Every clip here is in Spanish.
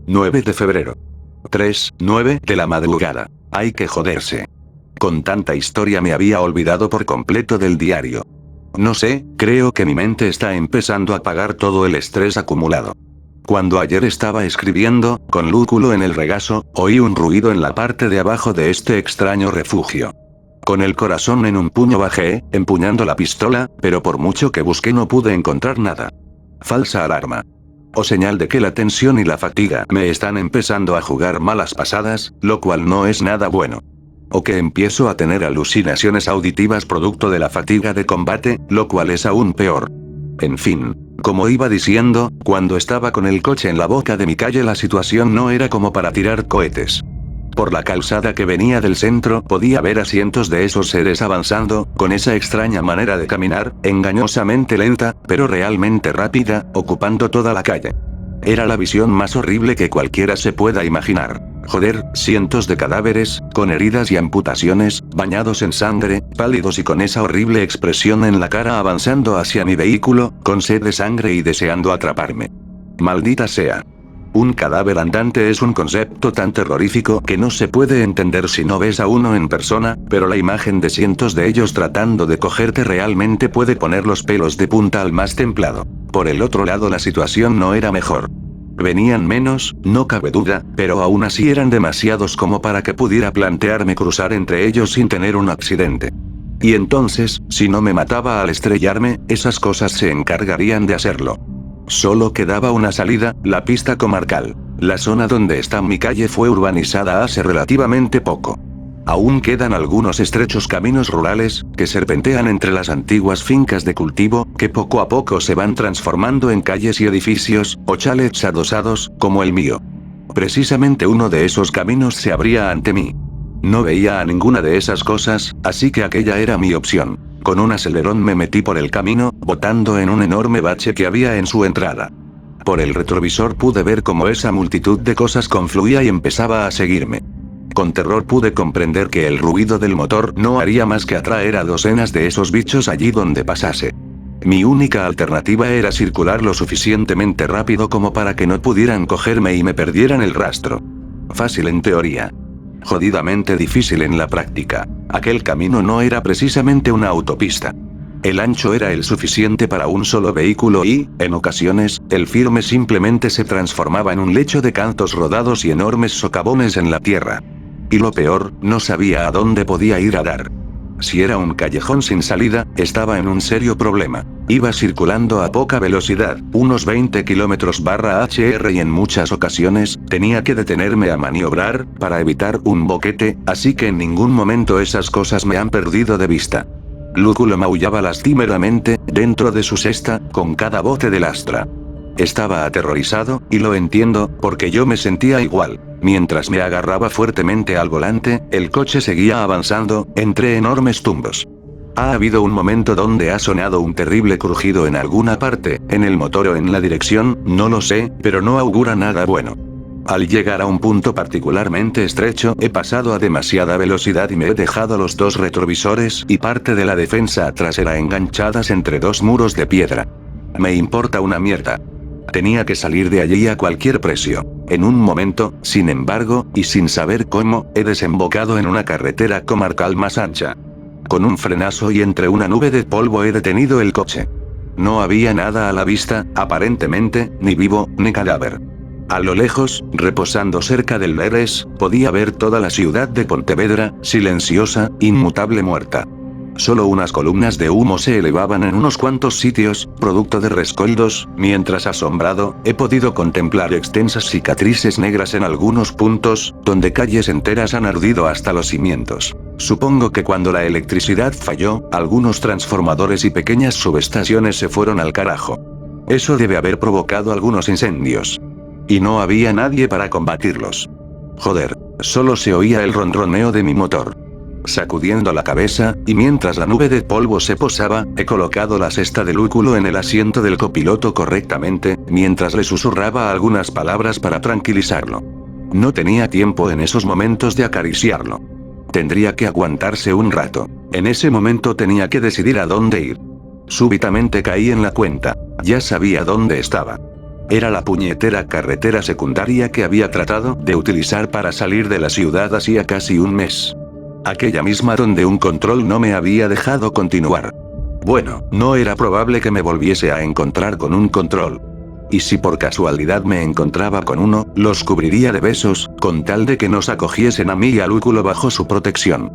9 de febrero. 3:09 de la madrugada. Hay que joderse. Con tanta historia me había olvidado por completo del diario. No sé, creo que mi mente está empezando a pagar todo el estrés acumulado. Cuando ayer estaba escribiendo, con Lúculo en el regazo, oí un ruido en la parte de abajo de este extraño refugio. Con el corazón en un puño bajé, empuñando la pistola, pero por mucho que busqué no pude encontrar nada. Falsa alarma. O señal de que la tensión y la fatiga me están empezando a jugar malas pasadas, lo cual no es nada bueno. O que empiezo a tener alucinaciones auditivas producto de la fatiga de combate, lo cual es aún peor. En fin, como iba diciendo, cuando estaba con el coche en la boca de mi calle la situación no era como para tirar cohetes. Por la calzada que venía del centro podía ver a cientos de esos seres avanzando, con esa extraña manera de caminar, engañosamente lenta, pero realmente rápida, ocupando toda la calle. Era la visión más horrible que cualquiera se pueda imaginar. Joder, cientos de cadáveres, con heridas y amputaciones, bañados en sangre, pálidos y con esa horrible expresión en la cara avanzando hacia mi vehículo, con sed de sangre y deseando atraparme. Maldita sea. Un cadáver andante es un concepto tan terrorífico que no se puede entender si no ves a uno en persona, pero la imagen de cientos de ellos tratando de cogerte realmente puede poner los pelos de punta al más templado. Por el otro lado la situación no era mejor. Venían menos, no cabe duda, pero aún así eran demasiados como para que pudiera plantearme cruzar entre ellos sin tener un accidente. Y entonces, si no me mataba al estrellarme, esas cosas se encargarían de hacerlo. Solo quedaba una salida, la pista comarcal. La zona donde está mi calle fue urbanizada hace relativamente poco. Aún quedan algunos estrechos caminos rurales, que serpentean entre las antiguas fincas de cultivo, que poco a poco se van transformando en calles y edificios, o chalets adosados, como el mío. Precisamente uno de esos caminos se abría ante mí. No veía a ninguna de esas cosas, así que aquella era mi opción. Con un acelerón me metí por el camino, botando en un enorme bache que había en su entrada. Por el retrovisor pude ver cómo esa multitud de cosas confluía y empezaba a seguirme. Con terror pude comprender que el ruido del motor no haría más que atraer a docenas de esos bichos allí donde pasase. Mi única alternativa era circular lo suficientemente rápido como para que no pudieran cogerme y me perdieran el rastro. Fácil en teoría. Jodidamente difícil en la práctica. Aquel camino no era precisamente una autopista. El ancho era el suficiente para un solo vehículo y, en ocasiones, el firme simplemente se transformaba en un lecho de cantos rodados y enormes socavones en la tierra. Y lo peor, no sabía a dónde podía ir a dar. Si era un callejón sin salida, estaba en un serio problema. Iba circulando a poca velocidad, unos 20 km/h y en muchas ocasiones, tenía que detenerme a maniobrar, para evitar un boquete, así que en ningún momento esas cosas me han perdido de vista. Lúculo maullaba lastimeramente, dentro de su cesta, con cada bote de lastra. Estaba aterrorizado, y lo entiendo, porque yo me sentía igual. Mientras me agarraba fuertemente al volante, el coche seguía avanzando, entre enormes tumbos. Ha habido un momento donde ha sonado un terrible crujido en alguna parte, en el motor o en la dirección, no lo sé, pero no augura nada bueno. Al llegar a un punto particularmente estrecho, he pasado a demasiada velocidad y me he dejado los dos retrovisores y parte de la defensa trasera enganchadas entre dos muros de piedra. Me importa una mierda. Tenía que salir de allí a cualquier precio. En un momento, sin embargo, y sin saber cómo, he desembocado en una carretera comarcal más ancha. Con un frenazo y entre una nube de polvo he detenido el coche. No había nada a la vista, aparentemente, ni vivo, ni cadáver. A lo lejos, reposando cerca del Leres, podía ver toda la ciudad de Pontevedra, silenciosa, inmutable muerta. Solo unas columnas de humo se elevaban en unos cuantos sitios, producto de rescoldos, mientras asombrado, he podido contemplar extensas cicatrices negras en algunos puntos, donde calles enteras han ardido hasta los cimientos. Supongo que cuando la electricidad falló, algunos transformadores y pequeñas subestaciones se fueron al carajo. Eso debe haber provocado algunos incendios. Y no había nadie para combatirlos. Joder, solo se oía el ronroneo de mi motor. Sacudiendo la cabeza, y mientras la nube de polvo se posaba, he colocado la cesta de Lúculo en el asiento del copiloto correctamente, mientras le susurraba algunas palabras para tranquilizarlo. No tenía tiempo en esos momentos de acariciarlo. Tendría que aguantarse un rato. En ese momento tenía que decidir a dónde ir. Súbitamente caí en la cuenta. Ya sabía dónde estaba. Era la puñetera carretera secundaria que había tratado de utilizar para salir de la ciudad hacía casi un mes. Aquella misma donde un control no me había dejado continuar. Bueno, no era probable que me volviese a encontrar con un control. Y si por casualidad me encontraba con uno, los cubriría de besos, con tal de que nos acogiesen a mí y a Lúculo bajo su protección.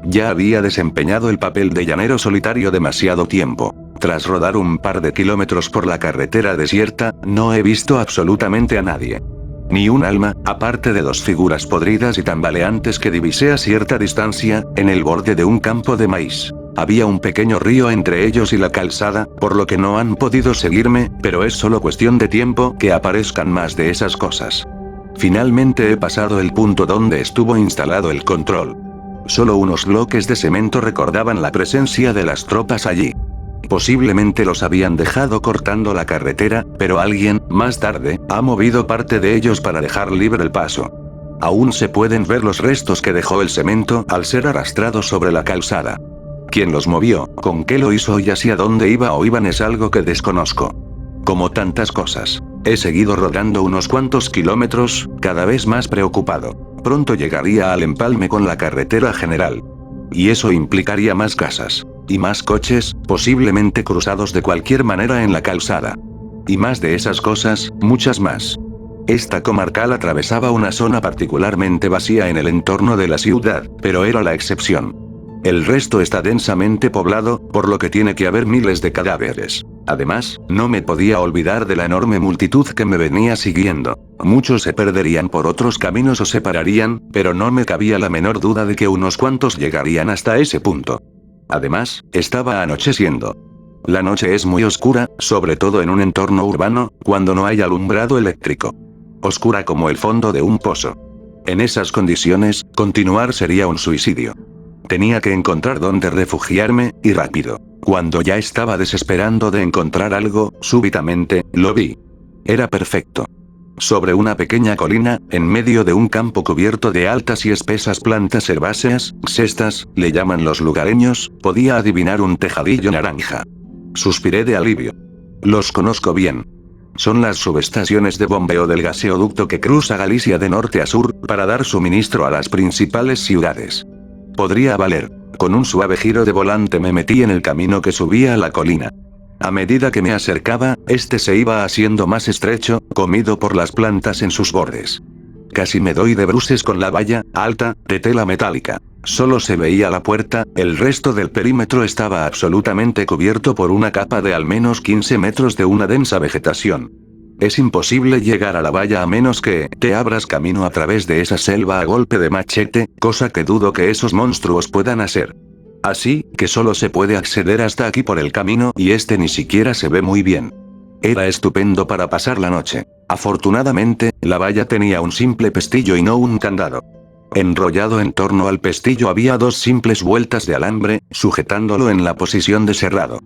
Ya había desempeñado el papel de llanero solitario demasiado tiempo. Tras rodar un par de kilómetros por la carretera desierta, no he visto absolutamente a nadie. Ni un alma, aparte de dos figuras podridas y tambaleantes que divisé a cierta distancia, en el borde de un campo de maíz. Había un pequeño río entre ellos y la calzada, por lo que no han podido seguirme, pero es solo cuestión de tiempo que aparezcan más de esas cosas. Finalmente he pasado el punto donde estuvo instalado el control. Solo unos bloques de cemento recordaban la presencia de las tropas allí. Posiblemente los habían dejado cortando la carretera, pero alguien, más tarde, ha movido parte de ellos para dejar libre el paso. Aún se pueden ver los restos que dejó el cemento al ser arrastrado sobre la calzada. ¿Quién los movió, con qué lo hizo y hacia dónde iba o iban es algo que desconozco? Como tantas cosas, he seguido rodando unos cuantos kilómetros, cada vez más preocupado. Pronto llegaría al empalme con la carretera general. Y eso implicaría más casas. Y más coches, posiblemente cruzados de cualquier manera en la calzada. Y más de esas cosas, muchas más. Esta comarcal atravesaba una zona particularmente vacía en el entorno de la ciudad, pero era la excepción. El resto está densamente poblado, por lo que tiene que haber miles de cadáveres. Además, no me podía olvidar de la enorme multitud que me venía siguiendo. Muchos se perderían por otros caminos o se pararían, pero no me cabía la menor duda de que unos cuantos llegarían hasta ese punto. Además, estaba anocheciendo. La noche es muy oscura, sobre todo en un entorno urbano, cuando no hay alumbrado eléctrico. Oscura como el fondo de un pozo. En esas condiciones, continuar sería un suicidio. Tenía que encontrar dónde refugiarme, y rápido. Cuando ya estaba desesperando de encontrar algo, súbitamente, lo vi. Era perfecto. Sobre una pequeña colina, en medio de un campo cubierto de altas y espesas plantas herbáceas, cestas, le llaman los lugareños, podía adivinar un tejadillo naranja. Suspiré de alivio. Los conozco bien. Son las subestaciones de bombeo del gaseoducto que cruza Galicia de norte a sur, para dar suministro a las principales ciudades. Podría valer. Con un suave giro de volante me metí en el camino que subía a la colina. A medida que me acercaba, este se iba haciendo más estrecho, comido por las plantas en sus bordes. Casi me doy de bruces con la valla, alta, de tela metálica. Solo se veía la puerta, el resto del perímetro estaba absolutamente cubierto por una capa de al menos 15 metros de una densa vegetación. Es imposible llegar a la valla a menos que te abras camino a través de esa selva a golpe de machete, cosa que dudo que esos monstruos puedan hacer. Así que solo se puede acceder hasta aquí por el camino y este ni siquiera se ve muy bien. Era estupendo para pasar la noche. Afortunadamente, la valla tenía un simple pestillo y no un candado. Enrollado en torno al pestillo había dos simples vueltas de alambre, sujetándolo en la posición de cerrado.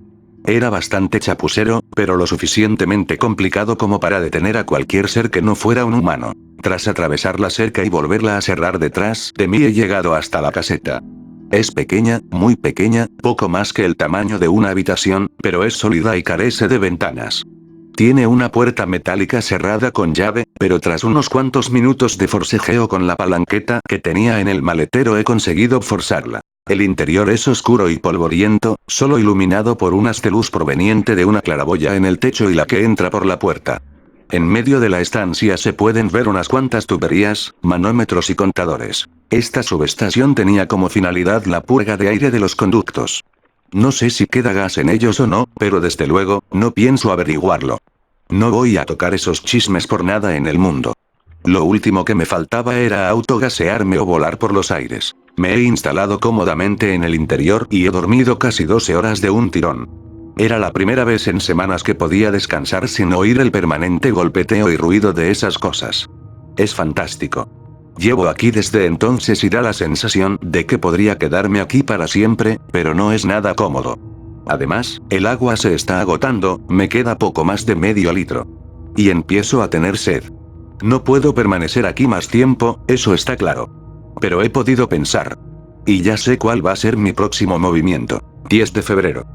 Era bastante chapucero, pero lo suficientemente complicado como para detener a cualquier ser que no fuera un humano. Tras atravesar la cerca y volverla a cerrar detrás de mí he llegado hasta la caseta. Es pequeña, muy pequeña, poco más que el tamaño de una habitación, pero es sólida y carece de ventanas. Tiene una puerta metálica cerrada con llave, pero tras unos cuantos minutos de forcejeo con la palanqueta que tenía en el maletero he conseguido forzarla. El interior es oscuro y polvoriento, solo iluminado por un haz de luz proveniente de una claraboya en el techo y la que entra por la puerta. En medio de la estancia se pueden ver unas cuantas tuberías, manómetros y contadores. Esta subestación tenía como finalidad la purga de aire de los conductos. No sé si queda gas en ellos o no, pero desde luego, no pienso averiguarlo. No voy a tocar esos chismes por nada en el mundo. Lo último que me faltaba era autogasearme o volar por los aires. Me he instalado cómodamente en el interior y he dormido casi 12 horas de un tirón. Era la primera vez en semanas que podía descansar sin oír el permanente golpeteo y ruido de esas cosas. Es fantástico. Llevo aquí desde entonces y da la sensación de que podría quedarme aquí para siempre, pero no es nada cómodo. Además, el agua se está agotando, me queda poco más de medio litro. Y empiezo a tener sed. No puedo permanecer aquí más tiempo, eso está claro. Pero he podido pensar. Y ya sé cuál va a ser mi próximo movimiento. 10 de febrero.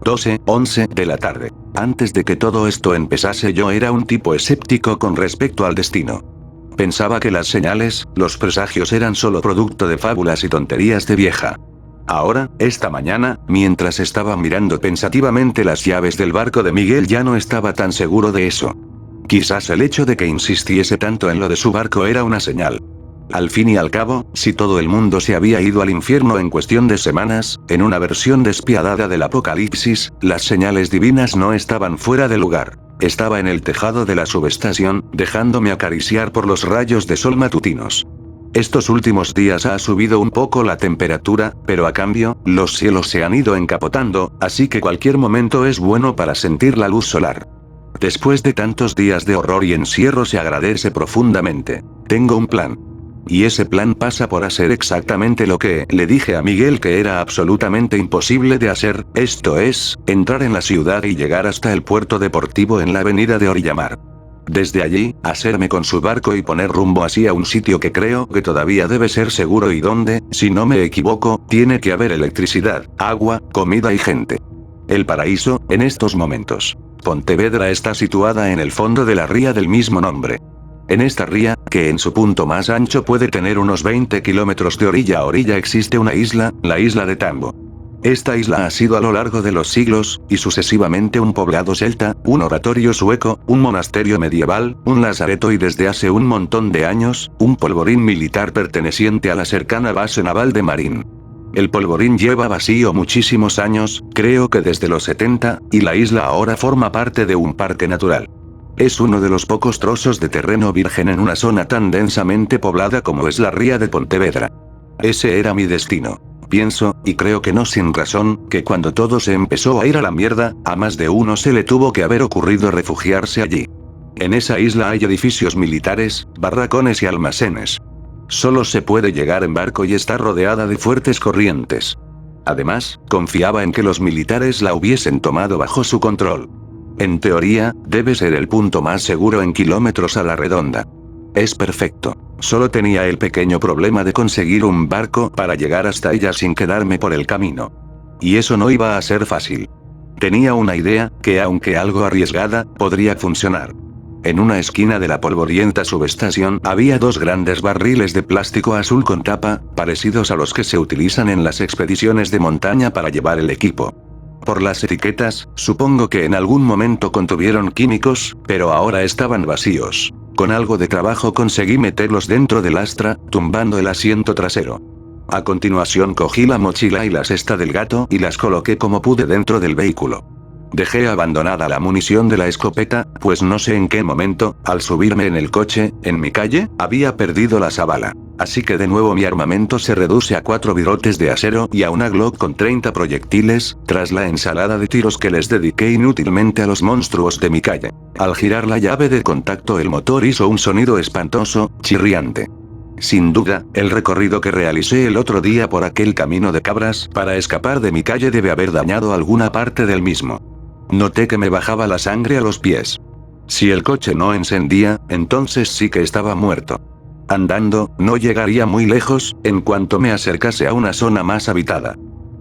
12, 11 de la tarde. Antes de que todo esto empezase yo era un tipo escéptico con respecto al destino. Pensaba que las señales, los presagios eran solo producto de fábulas y tonterías de vieja. Ahora, esta mañana, mientras estaba mirando pensativamente las llaves del barco de Miguel, ya no estaba tan seguro de eso. Quizás el hecho de que insistiese tanto en lo de su barco era una señal. Al fin y al cabo, si todo el mundo se había ido al infierno en cuestión de semanas, en una versión despiadada del apocalipsis, las señales divinas no estaban fuera de lugar. Estaba en el tejado de la subestación, dejándome acariciar por los rayos de sol matutinos. Estos últimos días ha subido un poco la temperatura, pero a cambio, los cielos se han ido encapotando, así que cualquier momento es bueno para sentir la luz solar. Después de tantos días de horror y encierro se agradece profundamente. Tengo un plan. Y ese plan pasa por hacer exactamente lo que le dije a Miguel que era absolutamente imposible de hacer, esto es, entrar en la ciudad y llegar hasta el puerto deportivo en la avenida de Orillamar. Desde allí, hacerme con su barco y poner rumbo hacia un sitio que creo que todavía debe ser seguro y donde, si no me equivoco, tiene que haber electricidad, agua, comida y gente. El paraíso, en estos momentos. Pontevedra está situada en el fondo de la ría del mismo nombre. En esta ría, que en su punto más ancho puede tener unos 20 kilómetros de orilla a orilla, existe una isla, la isla de Tambo. Esta isla ha sido a lo largo de los siglos, y sucesivamente un poblado celta, un oratorio sueco, un monasterio medieval, un lazareto y desde hace un montón de años, un polvorín militar perteneciente a la cercana base naval de Marín. El polvorín lleva vacío muchísimos años, creo que desde los 70, y la isla ahora forma parte de un parque natural. Es uno de los pocos trozos de terreno virgen en una zona tan densamente poblada como es la ría de Pontevedra. Ese era mi destino. Pienso, y creo que no sin razón, que cuando todo se empezó a ir a la mierda, a más de uno se le tuvo que haber ocurrido refugiarse allí. En esa isla hay edificios militares, barracones y almacenes. Solo se puede llegar en barco y está rodeada de fuertes corrientes. Además, confiaba en que los militares la hubiesen tomado bajo su control. En teoría, debe ser el punto más seguro en kilómetros a la redonda. Es perfecto. Solo tenía el pequeño problema de conseguir un barco para llegar hasta ella sin quedarme por el camino. Y eso no iba a ser fácil. Tenía una idea, que aunque algo arriesgada, podría funcionar. En una esquina de la polvorienta subestación había dos grandes barriles de plástico azul con tapa, parecidos a los que se utilizan en las expediciones de montaña para llevar el equipo. Por las etiquetas, supongo que en algún momento contuvieron químicos, pero ahora estaban vacíos. Con algo de trabajo conseguí meterlos dentro del Astra, tumbando el asiento trasero. A continuación cogí la mochila y la cesta del gato y las coloqué como pude dentro del vehículo. Dejé abandonada la munición de la escopeta, pues no sé en qué momento, al subirme en el coche, en mi calle, había perdido la zabala. Así que de nuevo mi armamento se reduce a 4 virotes de acero y a una Glock con 30 proyectiles, tras la ensalada de tiros que les dediqué inútilmente a los monstruos de mi calle. Al girar la llave de contacto el motor hizo un sonido espantoso, chirriante. Sin duda, el recorrido que realicé el otro día por aquel camino de cabras para escapar de mi calle debe haber dañado alguna parte del mismo. Noté que me bajaba la sangre a los pies. Si el coche no encendía, entonces sí que estaba muerto. Andando, no llegaría muy lejos, en cuanto me acercase a una zona más habitada.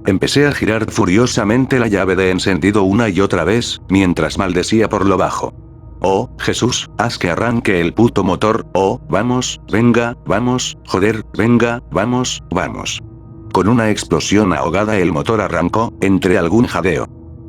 Empecé a girar furiosamente la llave de encendido una y otra vez, mientras maldecía por lo bajo. Oh, Jesús, haz que arranque el puto motor, oh, vamos, venga, vamos, joder, venga, vamos, vamos. Con una explosión ahogada el motor arrancó, entre algún jadeo.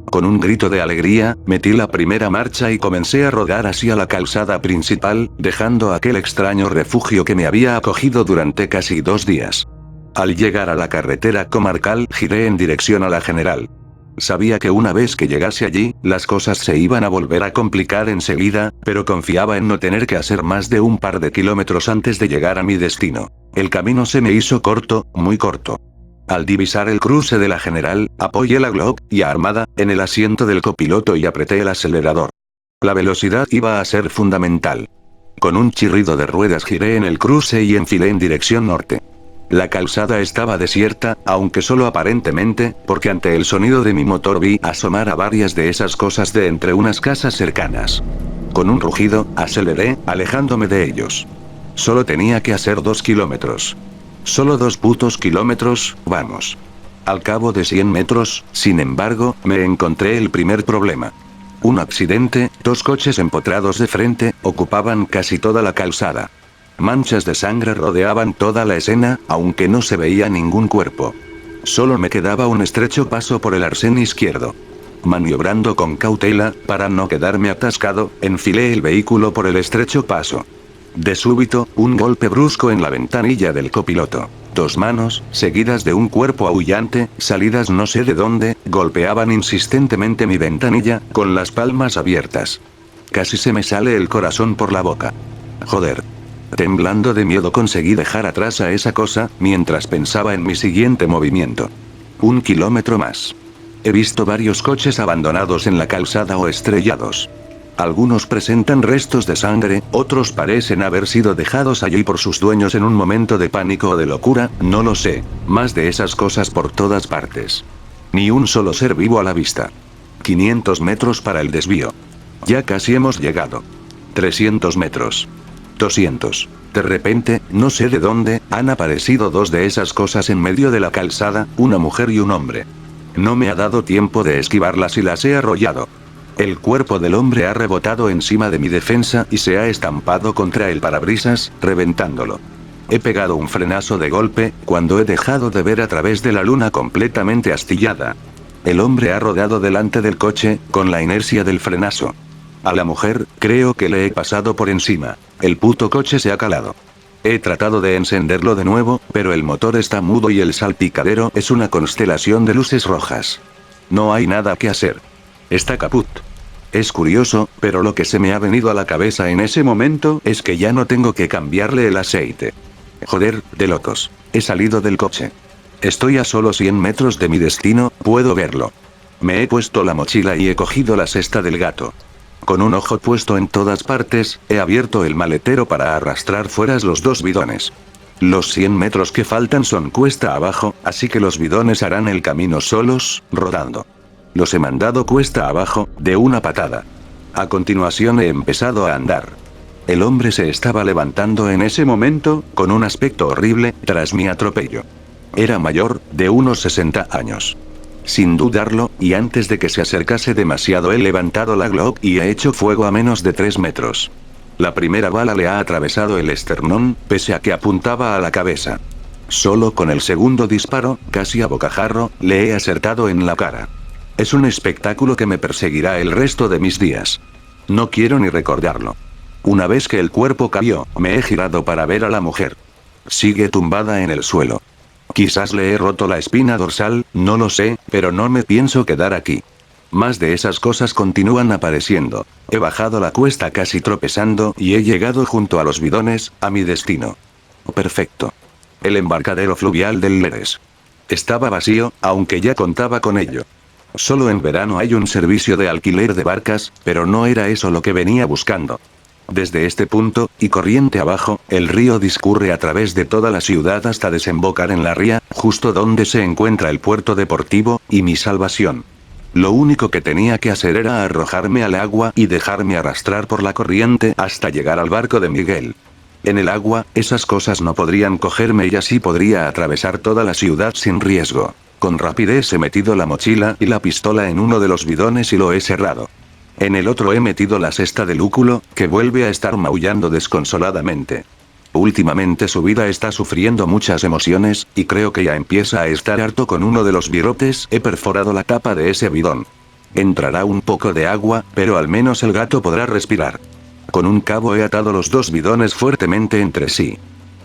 Con un grito de alegría, metí la primera marcha y comencé a rodar hacia la calzada principal, dejando aquel extraño refugio que me había acogido durante casi 2 días. Al llegar a la carretera comarcal, giré en dirección a la General. Sabía que una vez que llegase allí, las cosas se iban a volver a complicar enseguida, pero confiaba en no tener que hacer más de un par de kilómetros antes de llegar a mi destino. El camino se me hizo corto, muy corto. Al divisar el cruce de la General, apoyé la Glock, y armada, en el asiento del copiloto y apreté el acelerador. La velocidad iba a ser fundamental. Con un chirrido de ruedas giré en el cruce y enfilé en dirección norte. La calzada estaba desierta, aunque solo aparentemente, porque ante el sonido de mi motor vi asomar a varias de esas cosas de entre unas casas cercanas. Con un rugido, aceleré, alejándome de ellos. Solo tenía que hacer 2 kilómetros. Solo 2 putos kilómetros, vamos. Al cabo de 100 metros, sin embargo, me encontré el primer problema. Un accidente, 2 coches empotrados de frente, ocupaban casi toda la calzada. Manchas de sangre rodeaban toda la escena, aunque no se veía ningún cuerpo. Solo me quedaba un estrecho paso por el arcén izquierdo. Maniobrando con cautela, para no quedarme atascado, enfilé el vehículo por el estrecho paso. De súbito, un golpe brusco en la ventanilla del copiloto. 2 manos, seguidas de un cuerpo aullante, salidas no sé de dónde, golpeaban insistentemente mi ventanilla, con las palmas abiertas. Casi se me sale el corazón por la boca. Joder. Temblando de miedo conseguí dejar atrás a esa cosa, mientras pensaba en mi siguiente movimiento. 1 kilómetro más. He visto varios coches abandonados en la calzada o estrellados. Algunos presentan restos de sangre, otros parecen haber sido dejados allí por sus dueños en un momento de pánico o de locura, no lo sé. Más de esas cosas por todas partes. Ni un solo ser vivo a la vista. 500 metros para el desvío. Ya casi hemos llegado. 300 metros. 200. De repente, no sé de dónde, han aparecido 2 de esas cosas en medio de la calzada, una mujer y un hombre. No me ha dado tiempo de esquivarlas y las he arrollado. El cuerpo del hombre ha rebotado encima de mi defensa y se ha estampado contra el parabrisas, reventándolo. He pegado un frenazo de golpe, cuando he dejado de ver a través de la luna completamente astillada. El hombre ha rodado delante del coche, con la inercia del frenazo. A la mujer, creo que le he pasado por encima. El puto coche se ha calado. He tratado de encenderlo de nuevo, pero el motor está mudo y el salpicadero es una constelación de luces rojas. No hay nada que hacer. Está caput. Es curioso, pero lo que se me ha venido a la cabeza en ese momento es que ya no tengo que cambiarle el aceite. Joder, de locos. He salido del coche. Estoy a solo 100 metros de mi destino, puedo verlo. Me he puesto la mochila y he cogido la cesta del gato. Con un ojo puesto en todas partes, he abierto el maletero para arrastrar fuera los 2 bidones. Los 100 metros que faltan son cuesta abajo, así que los bidones harán el camino solos, rodando. Los he mandado cuesta abajo, de una patada. A continuación he empezado a andar. El hombre se estaba levantando en ese momento, con un aspecto horrible, tras mi atropello. Era mayor, de unos 60 años. Sin dudarlo, y antes de que se acercase demasiado he levantado la Glock y he hecho fuego a menos de 3 metros. La primera bala le ha atravesado el esternón, pese a que apuntaba a la cabeza. Solo con el segundo disparo, casi a bocajarro, le he acertado en la cara. Es un espectáculo que me perseguirá el resto de mis días. No quiero ni recordarlo. Una vez que el cuerpo cayó, me he girado para ver a la mujer. Sigue tumbada en el suelo. Quizás le he roto la espina dorsal, no lo sé, pero no me pienso quedar aquí. Más de esas cosas continúan apareciendo. He bajado la cuesta casi tropezando y he llegado junto a los bidones, a mi destino. Perfecto. El embarcadero fluvial del Leres. Estaba vacío, aunque ya contaba con ello. Solo en verano hay un servicio de alquiler de barcas, pero no era eso lo que venía buscando. Desde este punto, y corriente abajo, el río discurre a través de toda la ciudad hasta desembocar en la ría, justo donde se encuentra el puerto deportivo, y mi salvación. Lo único que tenía que hacer era arrojarme al agua y dejarme arrastrar por la corriente hasta llegar al barco de Miguel. En el agua, esas cosas no podrían cogerme y así podría atravesar toda la ciudad sin riesgo. Con rapidez he metido la mochila y la pistola en uno de los bidones y lo he cerrado. En el otro he metido la cesta de lúculo, que vuelve a estar maullando desconsoladamente. Últimamente su vida está sufriendo muchas emociones, y creo que ya empieza a estar harto con uno de los virotes. He perforado la tapa de ese bidón. Entrará un poco de agua, pero al menos el gato podrá respirar. Con un cabo he atado los 2 bidones fuertemente entre sí.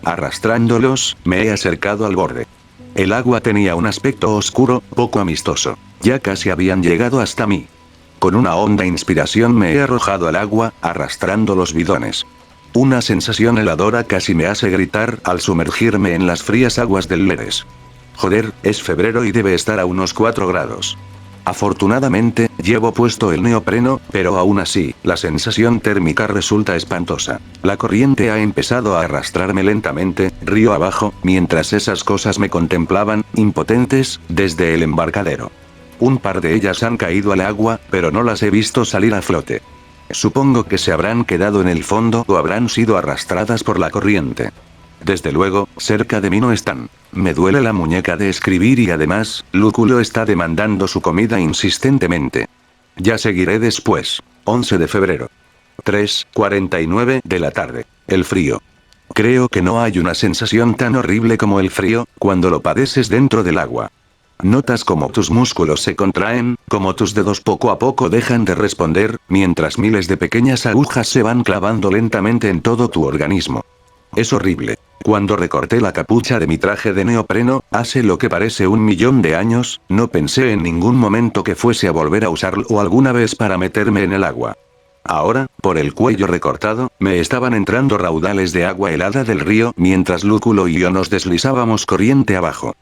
Arrastrándolos, me he acercado al borde. El agua tenía un aspecto oscuro, poco amistoso. Ya casi habían llegado hasta mí. Con una honda inspiración me he arrojado al agua, arrastrando los bidones. Una sensación heladora casi me hace gritar al sumergirme en las frías aguas del Leres. Joder, es febrero y debe estar a unos 4 grados. Afortunadamente, llevo puesto el neopreno, pero aún así, la sensación térmica resulta espantosa. La corriente ha empezado a arrastrarme lentamente, río abajo, mientras esas cosas me contemplaban, impotentes, desde el embarcadero. Un par de ellas han caído al agua, pero no las he visto salir a flote. Supongo que se habrán quedado en el fondo o habrán sido arrastradas por la corriente. Desde luego, cerca de mí no están. Me duele la muñeca de escribir y además, Lúculo está demandando su comida insistentemente. Ya seguiré después. 11 de febrero. 3:49 de la tarde. El frío. Creo que no hay una sensación tan horrible como el frío, cuando lo padeces dentro del agua. Notas como tus músculos se contraen, como tus dedos poco a poco dejan de responder, mientras miles de pequeñas agujas se van clavando lentamente en todo tu organismo. Es horrible. Cuando recorté la capucha de mi traje de neopreno, hace lo que parece 1.000.000 de años, no pensé en ningún momento que fuese a volver a usarlo alguna vez para meterme en el agua. Ahora, por el cuello recortado, me estaban entrando raudales de agua helada del río mientras Lúculo y yo nos deslizábamos corriente abajo.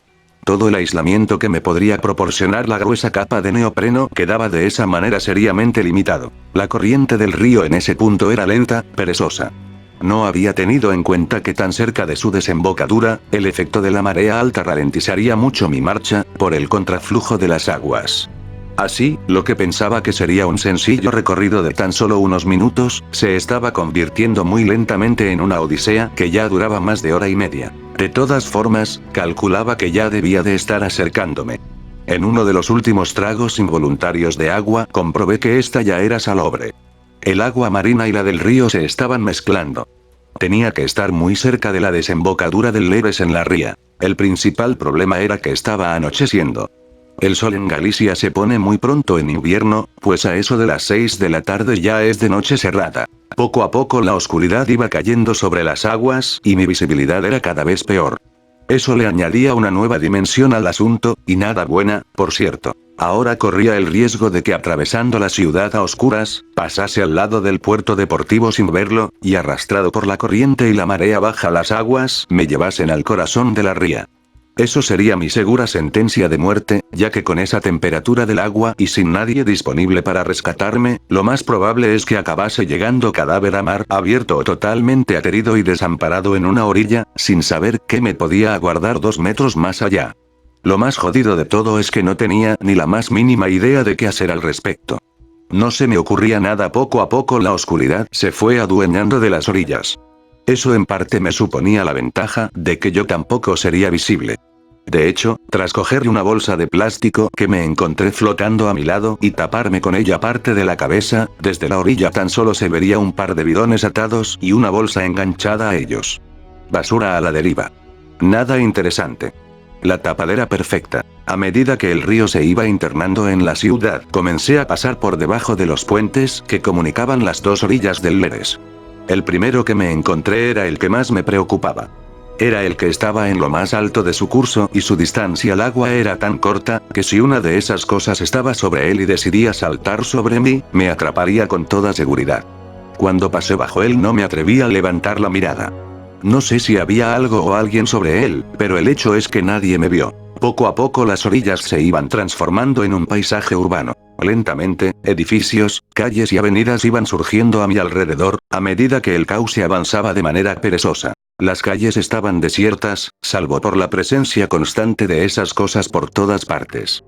Todo el aislamiento que me podría proporcionar la gruesa capa de neopreno quedaba de esa manera seriamente limitado. La corriente del río en ese punto era lenta, perezosa. No había tenido en cuenta que tan cerca de su desembocadura, el efecto de la marea alta ralentizaría mucho mi marcha, por el contraflujo de las aguas. Así, lo que pensaba que sería un sencillo recorrido de tan solo unos minutos, se estaba convirtiendo muy lentamente en una odisea que ya duraba más de hora y media. De todas formas, calculaba que ya debía de estar acercándome. En uno de los últimos tragos involuntarios de agua, comprobé que esta ya era salobre. El agua marina y la del río se estaban mezclando. Tenía que estar muy cerca de la desembocadura del Leves en la ría. El principal problema era que estaba anocheciendo. El sol en Galicia se pone muy pronto en invierno, pues a eso de las 6 de la tarde ya es de noche cerrada. Poco a poco la oscuridad iba cayendo sobre las aguas y mi visibilidad era cada vez peor. Eso le añadía una nueva dimensión al asunto, y nada buena, por cierto. Ahora corría el riesgo de que atravesando la ciudad a oscuras, pasase al lado del puerto deportivo sin verlo, y arrastrado por la corriente y la marea baja las aguas, me llevasen al corazón de la ría. Eso sería mi segura sentencia de muerte, ya que con esa temperatura del agua y sin nadie disponible para rescatarme, lo más probable es que acabase llegando cadáver a mar abierto o totalmente aterido y desamparado en una orilla, sin saber qué me podía aguardar 2 metros más allá. Lo más jodido de todo es que no tenía ni la más mínima idea de qué hacer al respecto. No se me ocurría nada. Poco a poco la oscuridad se fue adueñando de las orillas. Eso en parte me suponía la ventaja de que yo tampoco sería visible. De hecho, tras coger una bolsa de plástico que me encontré flotando a mi lado y taparme con ella parte de la cabeza, desde la orilla tan solo se vería un par de bidones atados y una bolsa enganchada a ellos. Basura a la deriva. Nada interesante. La tapadera perfecta. A medida que el río se iba internando en la ciudad, comencé a pasar por debajo de los puentes que comunicaban las dos orillas del Leres. El primero que me encontré era el que más me preocupaba. Era el que estaba en lo más alto de su curso y su distancia al agua era tan corta, que si una de esas cosas estaba sobre él y decidía saltar sobre mí, me atraparía con toda seguridad. Cuando pasé bajo él no me atreví a levantar la mirada. No sé si había algo o alguien sobre él, pero el hecho es que nadie me vio. Poco a poco las orillas se iban transformando en un paisaje urbano. Lentamente, edificios, calles y avenidas iban surgiendo a mi alrededor, a medida que el cauce avanzaba de manera perezosa. Las calles estaban desiertas, salvo por la presencia constante de esas cosas por todas partes.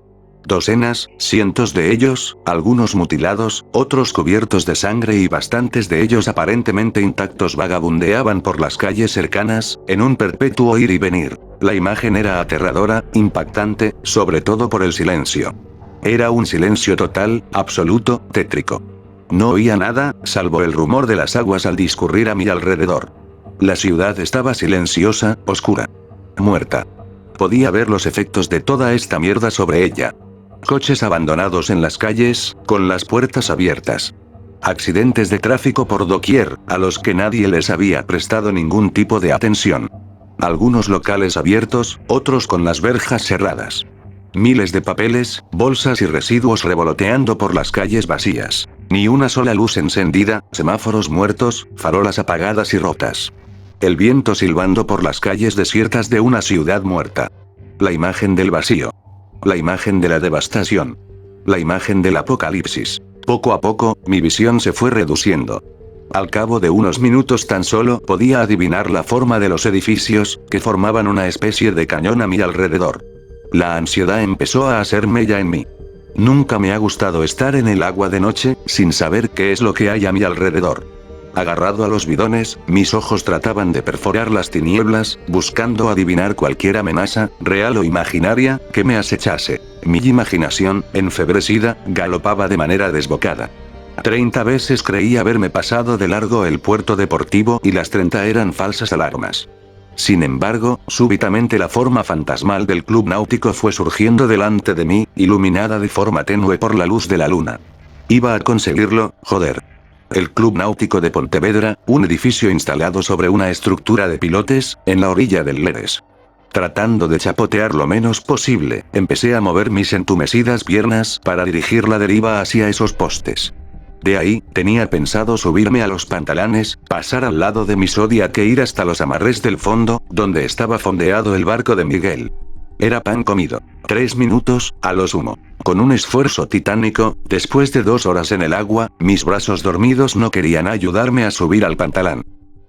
Docenas, cientos de ellos, algunos mutilados, otros cubiertos de sangre y bastantes de ellos aparentemente intactos vagabundeaban por las calles cercanas, en un perpetuo ir y venir. La imagen era aterradora, impactante, sobre todo por el silencio. Era un silencio total, absoluto, tétrico. No oía nada, salvo el rumor de las aguas al discurrir a mi alrededor. La ciudad estaba silenciosa, oscura. Muerta. Podía ver los efectos de toda esta mierda sobre ella. Coches abandonados en las calles, con las puertas abiertas. Accidentes de tráfico por doquier, a los que nadie les había prestado ningún tipo de atención. Algunos locales abiertos, otros con las verjas cerradas. Miles de papeles, bolsas y residuos revoloteando por las calles vacías. Ni una sola luz encendida, semáforos muertos, farolas apagadas y rotas. El viento silbando por las calles desiertas de una ciudad muerta. La imagen del vacío. La imagen de la devastación. La imagen del apocalipsis. Poco a poco, mi visión se fue reduciendo. Al cabo de unos minutos tan solo podía adivinar la forma de los edificios, que formaban una especie de cañón a mi alrededor. La ansiedad empezó a hacer mella en mí. Nunca me ha gustado estar en el agua de noche, sin saber qué es lo que hay a mi alrededor. Agarrado a los bidones, mis ojos trataban de perforar las tinieblas, buscando adivinar cualquier amenaza, real o imaginaria, que me acechase. Mi imaginación, enfebrecida, galopaba de manera desbocada. 30 veces creí haberme pasado de largo el puerto deportivo y las 30 eran falsas alarmas. Sin embargo, súbitamente la forma fantasmal del club náutico fue surgiendo delante de mí, iluminada de forma tenue por la luz de la luna. Iba a conseguirlo, joder. El Club Náutico de Pontevedra, un edificio instalado sobre una estructura de pilotes, en la orilla del Leres. Tratando de chapotear lo menos posible, empecé a mover mis entumecidas piernas para dirigir la deriva hacia esos postes. De ahí, tenía pensado subirme a los pantalanes, pasar al lado de mi Zodiac e ir hasta los amarres del fondo, donde estaba fondeado el barco de Miguel. Era pan comido. 3 minutos, a lo sumo. Con un esfuerzo titánico, después de 2 horas en el agua, mis brazos dormidos no querían ayudarme a subir al pantalán.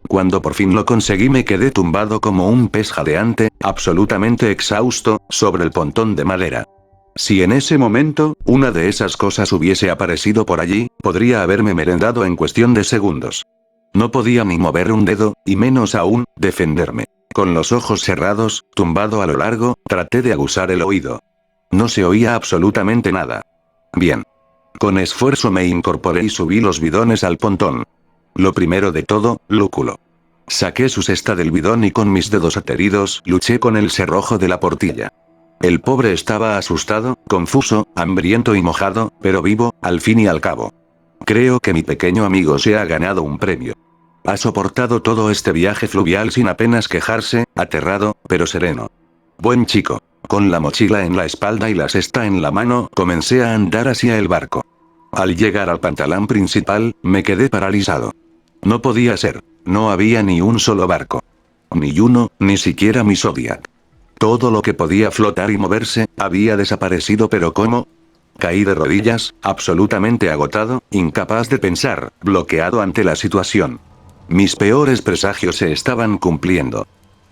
Cuando por fin lo conseguí me quedé tumbado como un pez jadeante, absolutamente exhausto, sobre el pontón de madera. Si en ese momento, una de esas cosas hubiese aparecido por allí, podría haberme merendado en cuestión de segundos. No podía ni mover un dedo, y menos aún, defenderme. Con los ojos cerrados, tumbado a lo largo, traté de aguzar el oído. No se oía absolutamente nada. Bien. Con esfuerzo me incorporé y subí los bidones al pontón. Lo primero de todo, lúculo. Saqué su cesta del bidón y con mis dedos ateridos luché con el cerrojo de la portilla. El pobre estaba asustado, confuso, hambriento y mojado, pero vivo, al fin y al cabo. Creo que mi pequeño amigo se ha ganado un premio. Ha soportado todo este viaje fluvial sin apenas quejarse, aterrado, pero sereno. Buen chico. Con la mochila en la espalda y la cesta en la mano, comencé a andar hacia el barco. Al llegar al pantalón principal, me quedé paralizado. No podía ser. No había ni un solo barco. Ni uno, ni siquiera mi Zodiac. Todo lo que podía flotar y moverse, había desaparecido, pero ¿cómo? Caí de rodillas, absolutamente agotado, incapaz de pensar, bloqueado ante la situación. Mis peores presagios se estaban cumpliendo.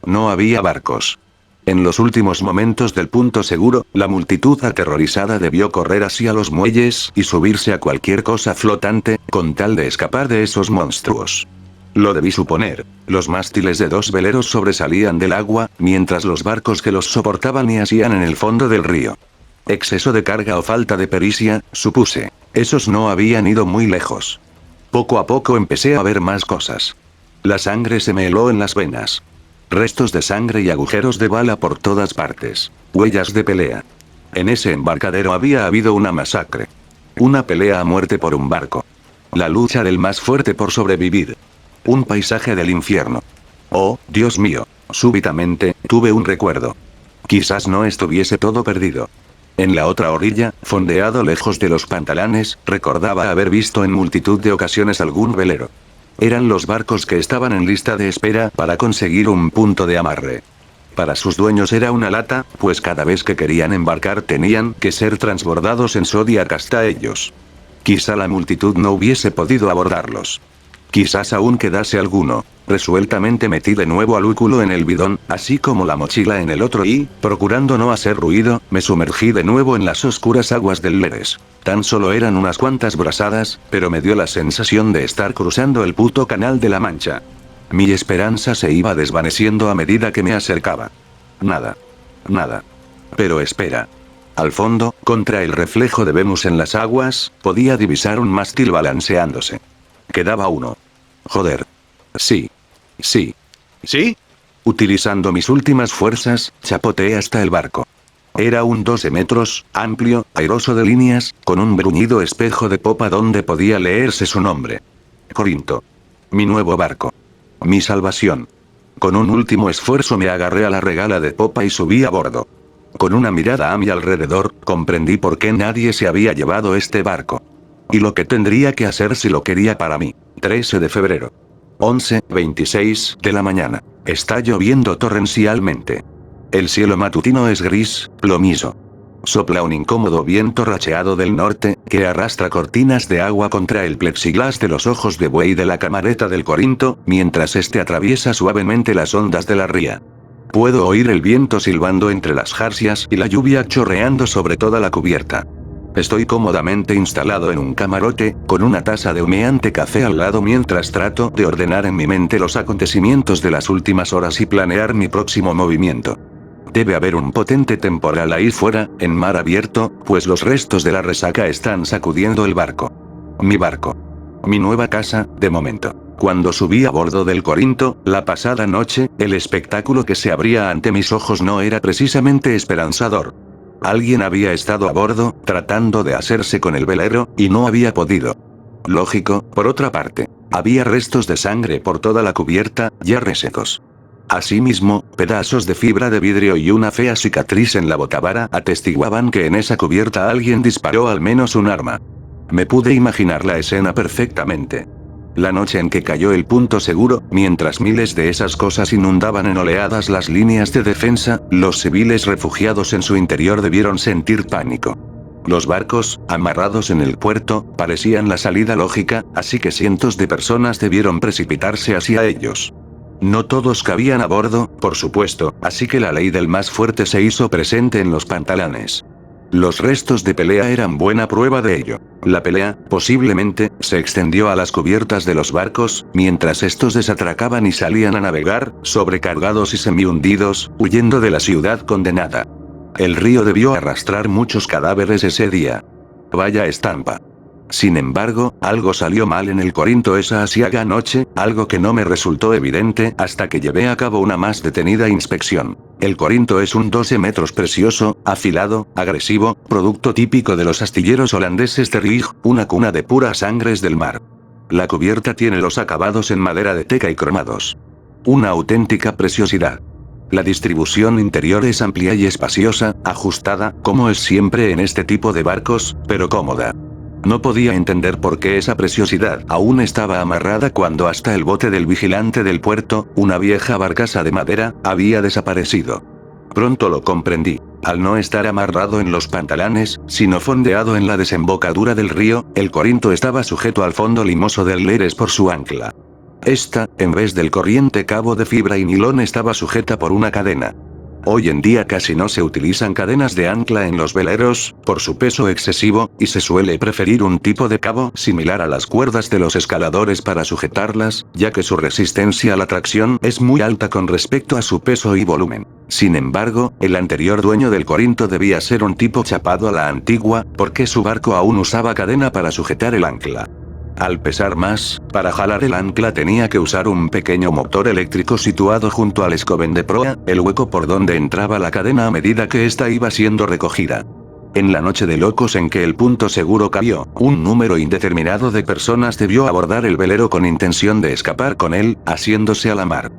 No había barcos. En los últimos momentos del punto seguro, la multitud aterrorizada debió correr hacia los muelles y subirse a cualquier cosa flotante, con tal de escapar de esos monstruos. Lo debí suponer. Los mástiles de 2 veleros sobresalían del agua, mientras los barcos que los soportaban yacían en el fondo del río. Exceso de carga o falta de pericia, supuse. Esos no habían ido muy lejos. Poco a poco empecé a ver más cosas. La sangre se me heló en las venas. Restos de sangre y agujeros de bala por todas partes. Huellas de pelea. En ese embarcadero había habido una masacre. Una pelea a muerte por un barco. La lucha del más fuerte por sobrevivir. Un paisaje del infierno. Oh, Dios mío. Súbitamente, tuve un recuerdo. Quizás no estuviese todo perdido. En la otra orilla, fondeado lejos de los pantalanes, recordaba haber visto en multitud de ocasiones algún velero. Eran los barcos que estaban en lista de espera para conseguir un punto de amarre. Para sus dueños era una lata, pues cada vez que querían embarcar tenían que ser transbordados en Zodiac hasta ellos. Quizá la multitud no hubiese podido abordarlos. Quizás aún quedase alguno. Resueltamente metí de nuevo al lúculo en el bidón, así como la mochila en el otro y, procurando no hacer ruido, me sumergí de nuevo en las oscuras aguas del Leres. Tan solo eran unas cuantas brazadas, pero me dio la sensación de estar cruzando el puto Canal de la Mancha. Mi esperanza se iba desvaneciendo a medida que me acercaba. Nada. Nada. Pero espera. Al fondo, contra el reflejo de Venus en las aguas, podía divisar un mástil balanceándose. Quedaba uno. Joder. Sí. Sí. ¿Sí? Utilizando mis últimas fuerzas, chapoteé hasta el barco. Era un 12 metros, amplio, airoso de líneas, con un bruñido espejo de popa donde podía leerse su nombre. Corinto. Mi nuevo barco. Mi salvación. Con un último esfuerzo me agarré a la regala de popa y subí a bordo. Con una mirada a mi alrededor, comprendí por qué nadie se había llevado este barco. Y lo que tendría que hacer si lo quería para mí. 13 de febrero. 11:26 de la mañana. Está lloviendo torrencialmente. El cielo matutino es gris, plomizo. Sopla un incómodo viento racheado del norte, que arrastra cortinas de agua contra el plexiglás de los ojos de buey de la camareta del Corinto, mientras este atraviesa suavemente las ondas de la ría. Puedo oír el viento silbando entre las jarcias y la lluvia chorreando sobre toda la cubierta. Estoy cómodamente instalado en un camarote, con una taza de humeante café al lado mientras trato de ordenar en mi mente los acontecimientos de las últimas horas y planear mi próximo movimiento. Debe haber un potente temporal ahí fuera, en mar abierto, pues los restos de la resaca están sacudiendo el barco. Mi barco. Mi nueva casa, de momento. Cuando subí a bordo del Corinto, la pasada noche, el espectáculo que se abría ante mis ojos no era precisamente esperanzador. Alguien había estado a bordo, tratando de hacerse con el velero, y no había podido. Lógico, por otra parte. Había restos de sangre por toda la cubierta, ya resecos. Asimismo, pedazos de fibra de vidrio y una fea cicatriz en la botavara atestiguaban que en esa cubierta alguien disparó al menos un arma. Me pude imaginar la escena perfectamente. La noche en que cayó el punto seguro, mientras miles de esas cosas inundaban en oleadas las líneas de defensa, los civiles refugiados en su interior debieron sentir pánico. Los barcos, amarrados en el puerto, parecían la salida lógica, así que cientos de personas debieron precipitarse hacia ellos. No todos cabían a bordo, por supuesto, así que la ley del más fuerte se hizo presente en los pantalanes. Los restos de pelea eran buena prueba de ello. La pelea, posiblemente, se extendió a las cubiertas de los barcos, mientras estos desatracaban y salían a navegar, sobrecargados y semihundidos, huyendo de la ciudad condenada. El río debió arrastrar muchos cadáveres ese día. Vaya estampa. Sin embargo, algo salió mal en el Corinto esa asiaga noche, algo que no me resultó evidente hasta que llevé a cabo una más detenida inspección. El Corinto es un 12 metros precioso, afilado, agresivo, producto típico de los astilleros holandeses de Rig, una cuna de puras sangres del mar. La cubierta tiene los acabados en madera de teca y cromados. Una auténtica preciosidad. La distribución interior es amplia y espaciosa, ajustada, como es siempre en este tipo de barcos, pero cómoda. No podía entender por qué esa preciosidad aún estaba amarrada cuando hasta el bote del vigilante del puerto, una vieja barcaza de madera, había desaparecido. Pronto lo comprendí. Al no estar amarrado en los pantalones, sino fondeado en la desembocadura del río, el Corinto estaba sujeto al fondo limoso del Leres por su ancla. Esta, en vez del corriente cabo de fibra y nilón, estaba sujeta por una cadena. Hoy en día casi no se utilizan cadenas de ancla en los veleros, por su peso excesivo, y se suele preferir un tipo de cabo similar a las cuerdas de los escaladores para sujetarlas, ya que su resistencia a la tracción es muy alta con respecto a su peso y volumen. Sin embargo, el anterior dueño del Corinto debía ser un tipo chapado a la antigua, porque su barco aún usaba cadena para sujetar el ancla. Al pesar más, para jalar el ancla tenía que usar un pequeño motor eléctrico situado junto al escoben de proa, el hueco por donde entraba la cadena a medida que ésta iba siendo recogida. En la noche de locos en que el punto seguro cayó, un número indeterminado de personas debió abordar el velero con intención de escapar con él, asiéndose a la mar.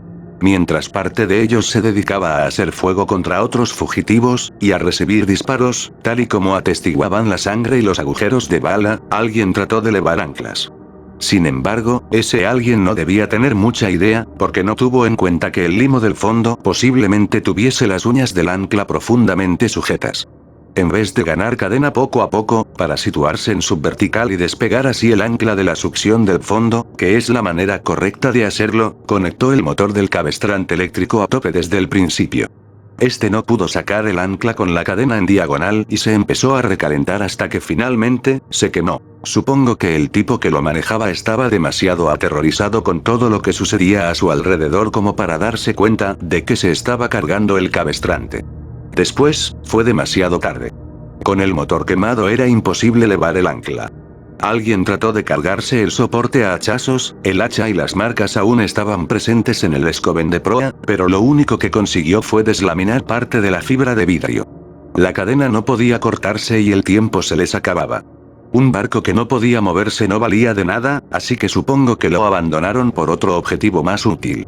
Mientras parte de ellos se dedicaba a hacer fuego contra otros fugitivos, y a recibir disparos, tal y como atestiguaban la sangre y los agujeros de bala, alguien trató de levar anclas. Sin embargo, ese alguien no debía tener mucha idea, porque no tuvo en cuenta que el limo del fondo posiblemente tuviese las uñas del ancla profundamente sujetas. En vez de ganar cadena poco a poco, para situarse en subvertical y despegar así el ancla de la succión del fondo, que es la manera correcta de hacerlo, conectó el motor del cabestrante eléctrico a tope desde el principio. Este no pudo sacar el ancla con la cadena en diagonal y se empezó a recalentar hasta que finalmente, se quemó. Supongo que el tipo que lo manejaba estaba demasiado aterrorizado con todo lo que sucedía a su alrededor como para darse cuenta de que se estaba cargando el cabestrante. Después, fue demasiado tarde. Con el motor quemado era imposible levar el ancla. Alguien trató de cargarse el soporte a hachazos, el hacha y las marcas aún estaban presentes en el escoben de proa, pero lo único que consiguió fue deslaminar parte de la fibra de vidrio. La cadena no podía cortarse y el tiempo se les acababa. Un barco que no podía moverse no valía de nada, así que supongo que lo abandonaron por otro objetivo más útil.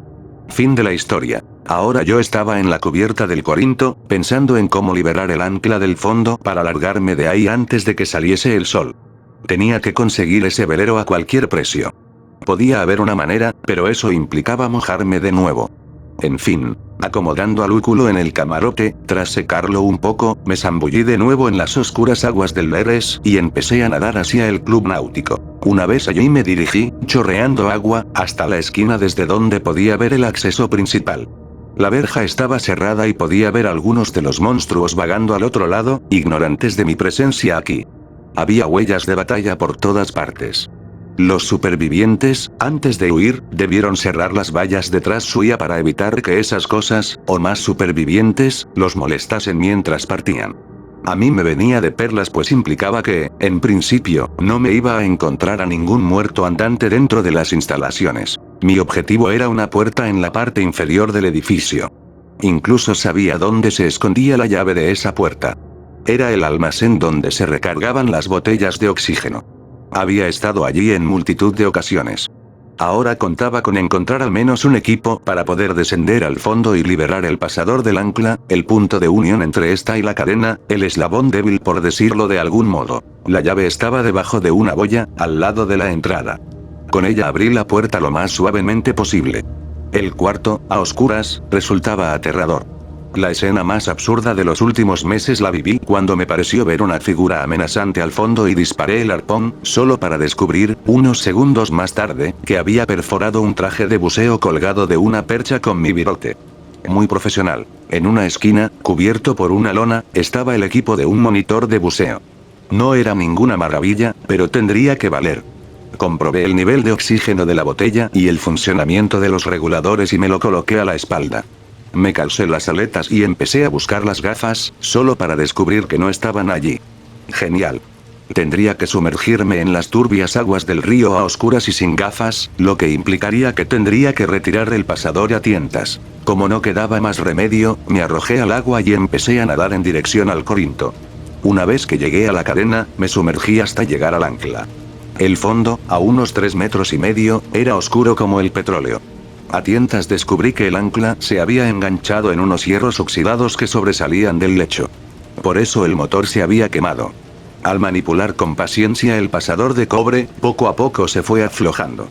Fin de la historia. Ahora yo estaba en la cubierta del Corinto, pensando en cómo liberar el ancla del fondo para largarme de ahí antes de que saliese el sol. Tenía que conseguir ese velero a cualquier precio. Podía haber una manera, pero eso implicaba mojarme de nuevo. En fin, acomodando al úculo en el camarote, tras secarlo un poco, me zambullí de nuevo en las oscuras aguas del Leres y empecé a nadar hacia el club náutico. Una vez allí me dirigí, chorreando agua, hasta la esquina desde donde podía ver el acceso principal. La verja estaba cerrada y podía ver algunos de los monstruos vagando al otro lado, ignorantes de mi presencia aquí. Había huellas de batalla por todas partes. Los supervivientes, antes de huir, debieron cerrar las vallas detrás suya para evitar que esas cosas, o más supervivientes, los molestasen mientras partían. A mí me venía de perlas pues implicaba que, en principio, no me iba a encontrar a ningún muerto andante dentro de las instalaciones. Mi objetivo era una puerta en la parte inferior del edificio. Incluso sabía dónde se escondía la llave de esa puerta. Era el almacén donde se recargaban las botellas de oxígeno. Había estado allí en multitud de ocasiones. Ahora contaba con encontrar al menos un equipo para poder descender al fondo y liberar el pasador del ancla, el punto de unión entre esta y la cadena, el eslabón débil por decirlo de algún modo. La llave estaba debajo de una boya, al lado de la entrada. Con ella abrí la puerta lo más suavemente posible. El cuarto, a oscuras, resultaba aterrador. La escena más absurda de los últimos meses la viví cuando me pareció ver una figura amenazante al fondo y disparé el arpón, solo para descubrir, unos segundos más tarde, que había perforado un traje de buceo colgado de una percha con mi virote. Muy profesional. En una esquina, cubierto por una lona, estaba el equipo de un monitor de buceo. No era ninguna maravilla, pero tendría que valer. Comprobé el nivel de oxígeno de la botella y el funcionamiento de los reguladores y me lo coloqué a la espalda. Me calcé las aletas y empecé a buscar las gafas, solo para descubrir que no estaban allí. Genial. Tendría que sumergirme en las turbias aguas del río a oscuras y sin gafas, lo que implicaría que tendría que retirar el pasador a tientas. Como no quedaba más remedio, me arrojé al agua y empecé a nadar en dirección al Corinto. Una vez que llegué a la cadena, me sumergí hasta llegar al ancla. El fondo, a unos 3,5 metros, era oscuro como el petróleo. A tientas descubrí que el ancla se había enganchado en unos hierros oxidados que sobresalían del lecho. Por eso el motor se había quemado. Al manipular con paciencia el pasador de cobre, poco a poco se fue aflojando.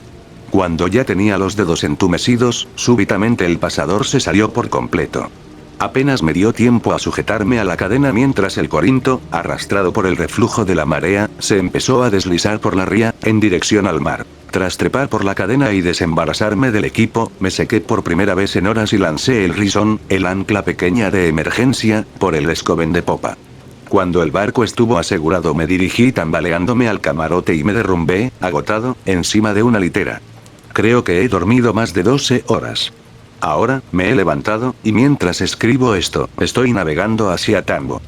Cuando ya tenía los dedos entumecidos, súbitamente el pasador se salió por completo. Apenas me dio tiempo a sujetarme a la cadena mientras el Corinto, arrastrado por el reflujo de la marea, se empezó a deslizar por la ría, en dirección al mar. Tras trepar por la cadena y desembarazarme del equipo, me sequé por primera vez en horas y lancé el risón, el ancla pequeña de emergencia, por el escoben de popa. Cuando el barco estuvo asegurado me dirigí tambaleándome al camarote y me derrumbé, agotado, encima de una litera. Creo que he dormido más de 12 horas. Ahora, me he levantado, y mientras escribo esto, estoy navegando hacia Tambo.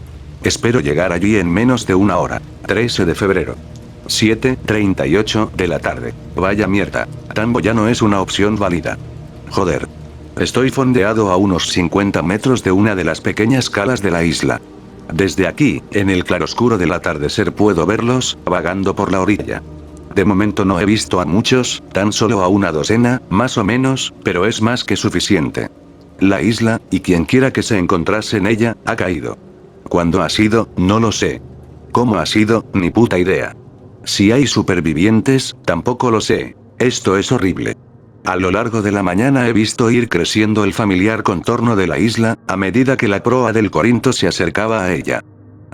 Espero llegar allí en menos de una hora. 13 de febrero. 7:38 de la tarde. Vaya mierda. Tambo ya no es una opción válida. Joder. Estoy fondeado a unos 50 metros de una de las pequeñas calas de la isla. Desde aquí, en el claroscuro del atardecer puedo verlos, vagando por la orilla. De momento no he visto a muchos, tan solo a una docena, más o menos, pero es más que suficiente. La isla, y quien quiera que se encontrase en ella, ha caído. ¿Cuándo ha sido? No lo sé. ¿Cómo ha sido? Ni puta idea. Si hay supervivientes, tampoco lo sé. Esto es horrible. A lo largo de la mañana he visto ir creciendo el familiar contorno de la isla, a medida que la proa del Corinto se acercaba a ella.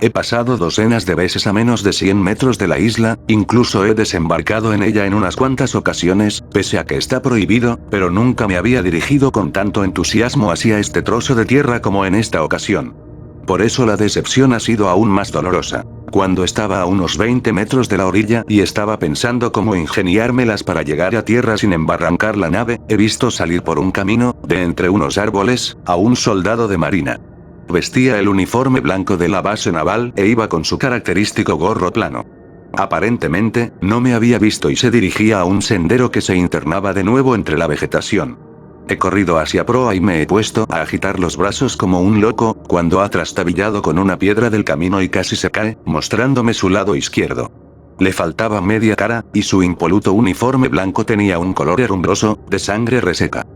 He pasado docenas de veces a menos de 100 metros de la isla, incluso he desembarcado en ella en unas cuantas ocasiones, pese a que está prohibido, pero nunca me había dirigido con tanto entusiasmo hacia este trozo de tierra como en esta ocasión. Por eso la decepción ha sido aún más dolorosa. Cuando estaba a unos 20 metros de la orilla y estaba pensando cómo ingeniármelas para llegar a tierra sin embarrancar la nave, he visto salir por un camino, de entre unos árboles, a un soldado de marina. Vestía el uniforme blanco de la base naval e iba con su característico gorro plano. Aparentemente, no me había visto y se dirigía a un sendero que se internaba de nuevo entre la vegetación. He corrido hacia proa y me he puesto a agitar los brazos como un loco, cuando ha trastabillado con una piedra del camino y casi se cae, mostrándome su lado izquierdo. Le faltaba media cara, y su impoluto uniforme blanco tenía un color herrumbroso, de sangre reseca.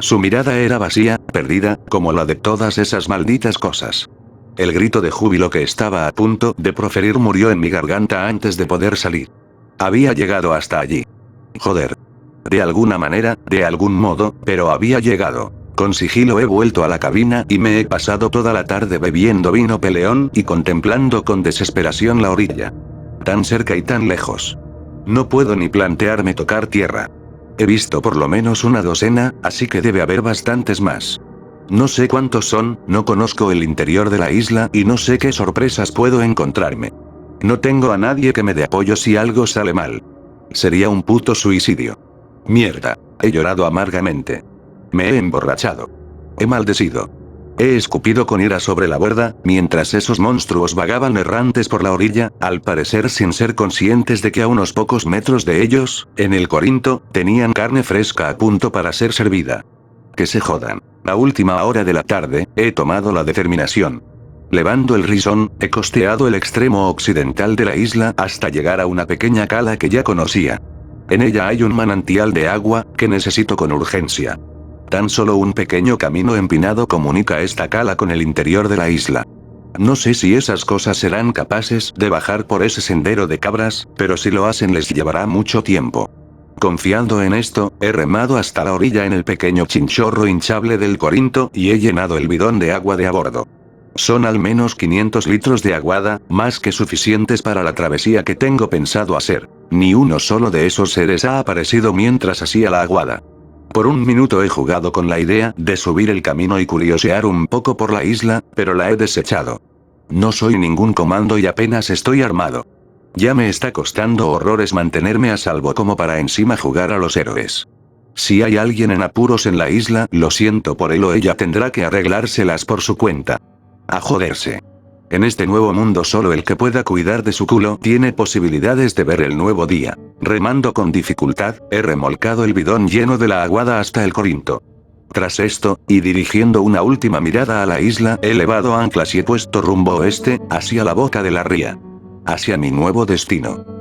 Su mirada era vacía, perdida, como la de todas esas malditas cosas. El grito de júbilo que estaba a punto de proferir murió en mi garganta antes de poder salir. Había llegado hasta allí. Joder. De alguna manera, de algún modo, pero había llegado. Con sigilo he vuelto a la cabina y me he pasado toda la tarde bebiendo vino peleón y contemplando con desesperación la orilla. Tan cerca y tan lejos. No puedo ni plantearme tocar tierra. He visto por lo menos una docena, así que debe haber bastantes más. No sé cuántos son, no conozco el interior de la isla y no sé qué sorpresas puedo encontrarme. No tengo a nadie que me dé apoyo si algo sale mal. Sería un puto suicidio. Mierda. He llorado amargamente. Me he emborrachado. He maldecido. He escupido con ira sobre la borda, mientras esos monstruos vagaban errantes por la orilla, al parecer sin ser conscientes de que a unos pocos metros de ellos, en el Corinto, tenían carne fresca a punto para ser servida. Que se jodan. A última hora de la tarde, he tomado la determinación. Levando el risón, he costeado el extremo occidental de la isla hasta llegar a una pequeña cala que ya conocía. En ella hay un manantial de agua, que necesito con urgencia. Tan solo un pequeño camino empinado comunica esta cala con el interior de la isla. No sé si esas cosas serán capaces de bajar por ese sendero de cabras, pero si lo hacen les llevará mucho tiempo. Confiando en esto, he remado hasta la orilla en el pequeño chinchorro hinchable del Corinto y he llenado el bidón de agua de a bordo. Son al menos 500 litros de aguada, más que suficientes para la travesía que tengo pensado hacer. Ni uno solo de esos seres ha aparecido mientras hacía la aguada. Por un minuto he jugado con la idea de subir el camino y curiosear un poco por la isla, pero la he desechado. No soy ningún comando y apenas estoy armado. Ya me está costando horrores mantenerme a salvo como para encima jugar a los héroes. Si hay alguien en apuros en la isla, lo siento por él o ella tendrá que arreglárselas por su cuenta. A joderse. En este nuevo mundo solo el que pueda cuidar de su culo tiene posibilidades de ver el nuevo día. Remando con dificultad, he remolcado el bidón lleno de la aguada hasta el Corinto. Tras esto, y dirigiendo una última mirada a la isla, he levado anclas y he puesto rumbo oeste, hacia la boca de la ría. Hacia mi nuevo destino.